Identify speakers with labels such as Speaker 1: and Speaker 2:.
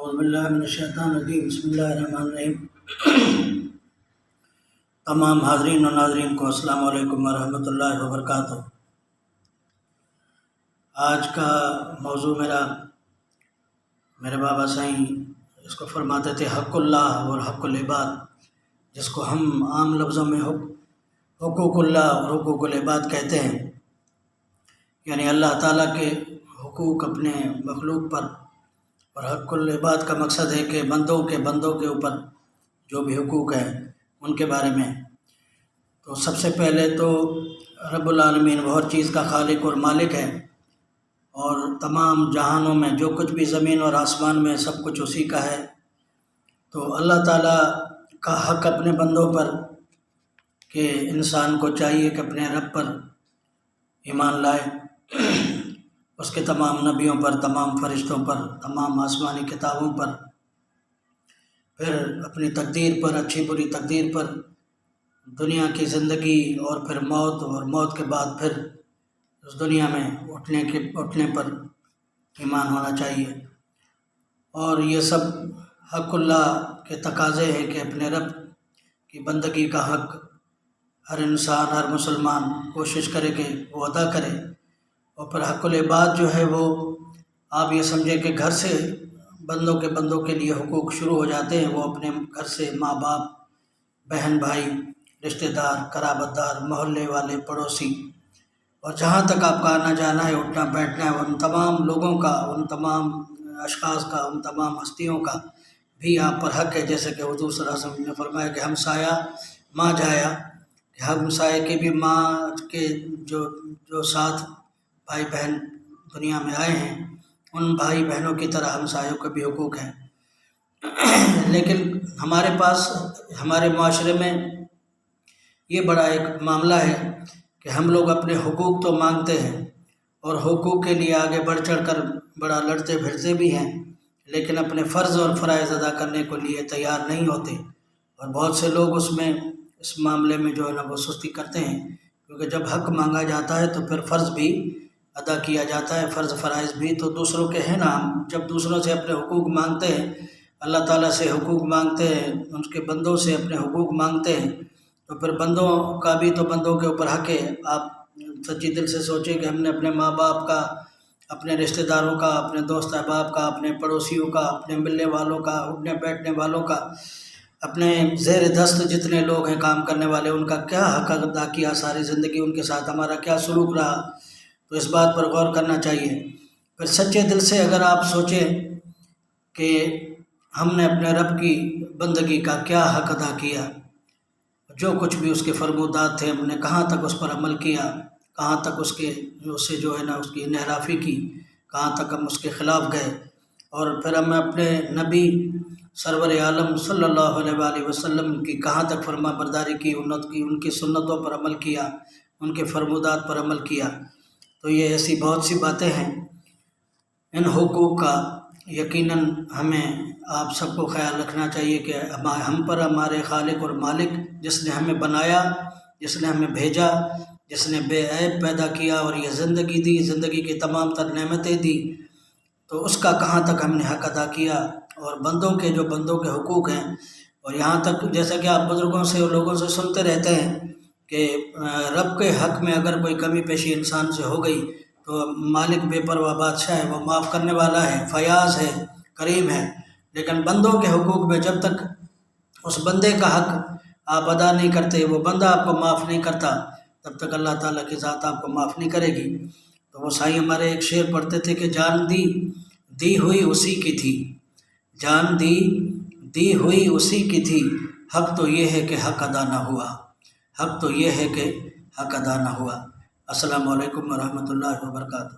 Speaker 1: اعوذ باللہ من الشیطان الرجیم بسم اللہ الرحمن الرحیم۔ تمام حاضرین و ناظرین کو السلام علیکم ورحمۃ اللہ وبرکاتہ۔ آج کا موضوع میرے بابا سائیں اس کو فرماتے تھے حق اللہ اور حق العباد، جس کو ہم عام لفظوں میں حقوق اللہ اور حقوق العباد کہتے ہیں، یعنی اللہ تعالیٰ کے حقوق اپنے مخلوق پر، اور حق العباد کا مقصد ہے کہ بندوں کے اوپر جو بھی حقوق ہیں ان کے بارے میں۔ تو سب سے پہلے تو رب العالمین وہ ہر چیز کا خالق اور مالک ہے، اور تمام جہانوں میں جو کچھ بھی زمین اور آسمان میں سب کچھ اسی کا ہے۔ تو اللہ تعالیٰ کا حق اپنے بندوں پر کہ انسان کو چاہیے کہ اپنے رب پر ایمان لائے، اس کے تمام نبیوں پر، تمام فرشتوں پر، تمام آسمانی کتابوں پر، پھر اپنی تقدیر پر، اچھی بری تقدیر پر، دنیا کی زندگی اور پھر موت، اور موت کے بعد پھر اس دنیا میں اٹھنے پر ایمان ہونا چاہیے۔ اور یہ سب حق اللہ کے تقاضے ہیں کہ اپنے رب کی بندگی کا حق ہر انسان، ہر مسلمان کوشش کرے کہ وہ ادا کرے۔ اور پھر حق العباد جو ہے وہ آپ یہ سمجھیں کہ گھر سے بندوں کے لیے حقوق شروع ہو جاتے ہیں۔ وہ اپنے گھر سے ماں باپ، بہن بھائی، رشتہ دار، قرابت دار، محلے والے، پڑوسی، اور جہاں تک آپ کا آنا جانا ہے، اٹھنا بیٹھنا ہے، ان تمام لوگوں کا، ان تمام اشخاص کا، ان تمام ہستیوں کا بھی آپ پر حق ہے۔ جیسے کہ حضور صلی اللہ علیہ وسلم نے فرمایا کہ ہمسایہ ماں جایا، کہ ہمسائے کے بھی ماں کے جو ساتھ بھائی بہن دنیا میں آئے ہیں، ان بھائی بہنوں کی طرح ہمسایوں کے بھی حقوق ہیں۔ لیکن ہمارے پاس، ہمارے معاشرے میں یہ بڑا ایک معاملہ ہے کہ ہم لوگ اپنے حقوق تو مانگتے ہیں، اور حقوق کے لیے آگے بڑھ چڑھ کر بڑا لڑتے بھیڑتے بھی ہیں، لیکن اپنے فرض اور فرائض ادا کرنے کے لیے تیار نہیں ہوتے۔ اور بہت سے لوگ اس معاملے میں جو ہے نا وہ سستی کرتے ہیں، کیونکہ جب حق مانگا جاتا ہے تو پھر فرض بھی ادا کیا جاتا ہے، فرض فرائض بھی۔ تو دوسروں کے ہیں نا، ہم جب دوسروں سے اپنے حقوق مانگتے ہیں، اللہ تعالیٰ سے حقوق مانگتے ہیں، ان کے بندوں سے اپنے حقوق مانگتے ہیں، تو پھر بندوں کا بھی تو بندوں کے اوپر حق ہے۔ آپ سچی دل سے سوچیں کہ ہم نے اپنے ماں باپ کا، اپنے رشتہ داروں کا، اپنے دوست احباب کا، اپنے پڑوسیوں کا، اپنے ملنے والوں کا، اٹھنے بیٹھنے والوں کا، اپنے زیر دست جتنے لوگ ہیں کام کرنے والے، ان کا کیا حق ادا کیا ساری زندگی، ان کے ساتھ ہمارا کیا سلوک رہا۔ تو اس بات پر غور کرنا چاہیے۔ پھر سچے دل سے اگر آپ سوچیں کہ ہم نے اپنے رب کی بندگی کا کیا حق ادا کیا، جو کچھ بھی اس کے فرمودات تھے، ہم نے کہاں تک اس پر عمل کیا، کہاں تک اس سے جو ہے نا اس کی انحرافی کی، کہاں تک ہم اس کے خلاف گئے، اور پھر ہم اپنے نبی سرور عالم صلی اللہ علیہ وآلہ وسلم کی کہاں تک فرما برداری کی، ان کی سنتوں پر عمل کیا، ان کے فرمودات پر عمل کیا۔ تو یہ ایسی بہت سی باتیں ہیں۔ ان حقوق کا یقیناً ہمیں آپ سب کو خیال رکھنا چاہیے کہ ہم پر ہمارے خالق اور مالک، جس نے ہمیں بنایا، جس نے ہمیں بھیجا، جس نے بے عیب پیدا کیا اور یہ زندگی دی، زندگی کی تمام تر نعمتیں دی، تو اس کا کہاں تک ہم نے حق ادا کیا، اور بندوں کے حقوق ہیں۔ اور یہاں تک جیسا کہ آپ بزرگوں سے اور لوگوں سے سنتے رہتے ہیں کہ رب کے حق میں اگر کوئی کمی پیشی انسان سے ہو گئی تو مالک بے پرواہ بادشاہ ہے، وہ معاف کرنے والا ہے، فیاض ہے، کریم ہے۔ لیکن بندوں کے حقوق میں جب تک اس بندے کا حق آپ ادا نہیں کرتے، وہ بندہ آپ کو معاف نہیں کرتا، تب تک اللہ تعالیٰ کی ذات آپ کو معاف نہیں کرے گی۔ تو وہ سائیں ہمارے ایک شعر پڑھتے تھے کہ جان دی ہوئی اسی کی تھی، جان دی ہوئی اسی کی تھی، حق تو یہ ہے کہ حق ادا نہ ہوا، حق تو یہ ہے کہ حق ادا نہ ہوا۔ السلام علیکم ورحمۃ اللہ وبرکاتہ۔